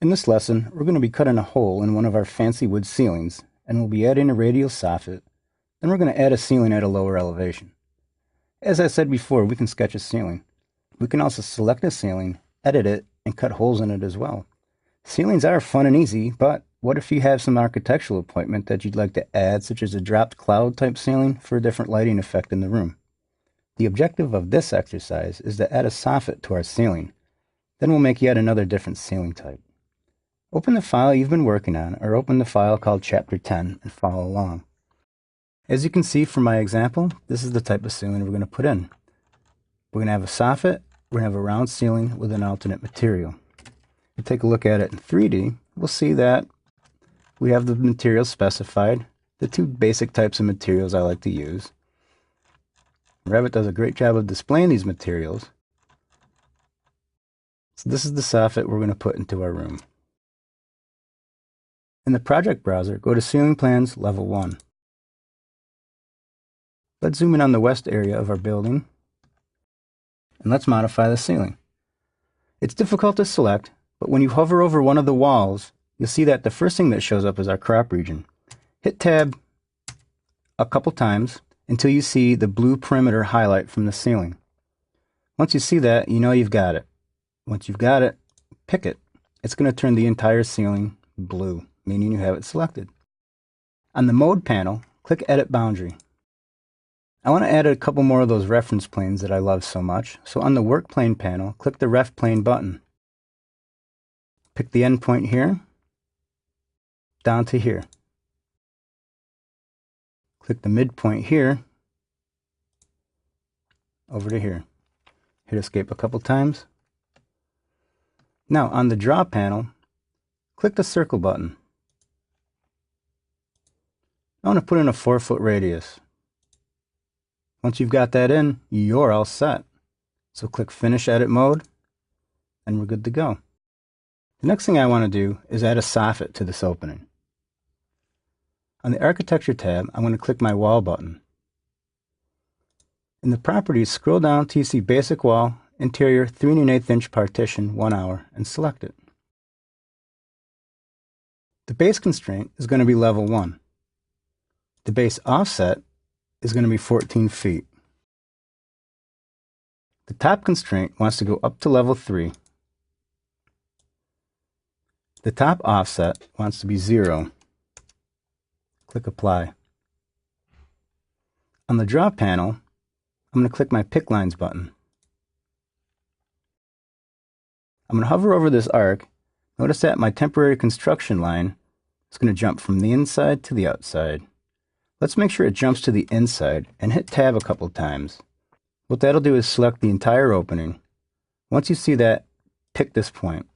In this lesson, we're going to be cutting a hole in one of our fancy wood ceilings, and we'll be adding a radial soffit. Then we're going to add a ceiling at a lower elevation. As I said before, we can sketch a ceiling. We can also select a ceiling, edit it, and cut holes in it as well. Ceilings are fun and easy, but what if you have some architectural equipment that you'd like to add, such as a dropped cloud type ceiling for a different lighting effect in the room? The objective of this exercise is to add a soffit to our ceiling. Then we'll make yet another different ceiling type. Open the file you've been working on, or open the file called Chapter 10 and follow along. As you can see from my example, this is the type of ceiling we're going to put in. We're going to have a soffit, we're going to have a round ceiling with an alternate material. If we take a look at it in 3D, we'll see that we have the materials specified, the two basic types of materials I like to use. Revit does a great job of displaying these materials. So this is the soffit we're going to put into our room. In the project browser, go to Ceiling Plans Level 1. Let's zoom in on the west area of our building, and let's modify the ceiling. It's difficult to select, but when you hover over one of the walls, you'll see that the first thing that shows up is our crop region. Hit Tab a couple times until you see the blue perimeter highlight from the ceiling. Once you see that, you know you've got it. Once you've got it, pick it. It's going to turn the entire ceiling blue, meaning you have it selected. On the Mode panel, click Edit Boundary. I want to add a couple more of those reference planes that I love so much, so on the Work Plane panel, click the Ref Plane button. Pick the end point here, down to here. Click the midpoint here, over to here. Hit Escape a couple times. Now on the Draw panel, click the Circle button. I want to put in a 4-foot radius. Once you've got that in, you're all set. So click Finish Edit Mode, and we're good to go. The next thing I want to do is add a soffit to this opening. On the Architecture tab, I'm going to click my Wall button. In the Properties, scroll down till you see Basic Wall, Interior 3 1/8 inch partition, 1 hour, and select it. The base constraint is going to be level 1. The base offset is going to be 14 feet. The top constraint wants to go up to level 3. The top offset wants to be 0. Click Apply. On the Draw panel, I'm going to click my Pick Lines button. I'm going to hover over this arc. Notice that my temporary construction line is going to jump from the inside to the outside. Let's make sure it jumps to the inside and hit Tab a couple times. What that'll do is select the entire opening. Once you see that, pick this point.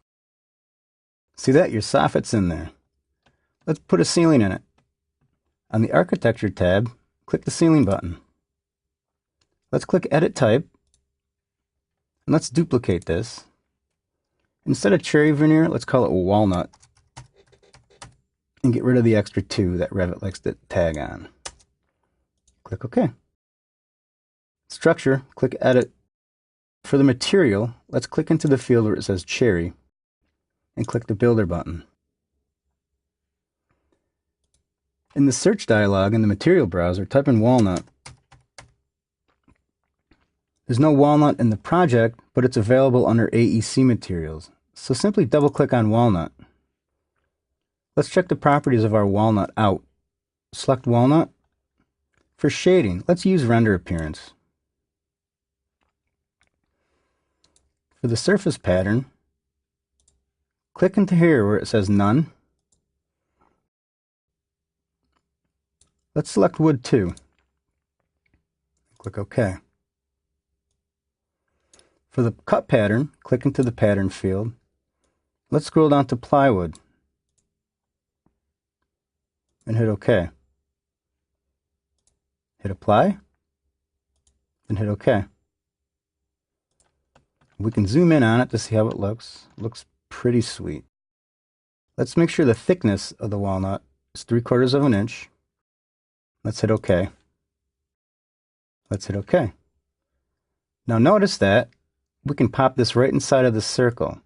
See that? Your soffit's in there. Let's put a ceiling in it. On the Architecture tab, click the Ceiling button. Let's click Edit Type, and let's duplicate this. Instead of cherry veneer, let's call it walnut, and get rid of the extra 2 that Revit likes to tag on. Click OK. Structure, click Edit. For the material, let's click into the field where it says cherry, and click the Builder button. In the search dialog in the material browser, type in walnut. There's no walnut in the project, but it's available under AEC materials. So simply double click on walnut. Let's check the properties of our walnut out. Select walnut. For shading, let's use render appearance. For the surface pattern, click into here where it says none. Let's select wood 2. Click OK. For the cut pattern, click into the pattern field. Let's scroll down to plywood and hit OK. Hit Apply and hit OK. We can zoom in on it to see how it looks. It looks pretty sweet. Let's make sure the thickness of the walnut is 3/4 of an inch. Let's hit OK. Let's hit OK. Now notice that we can pop this right inside of the circle.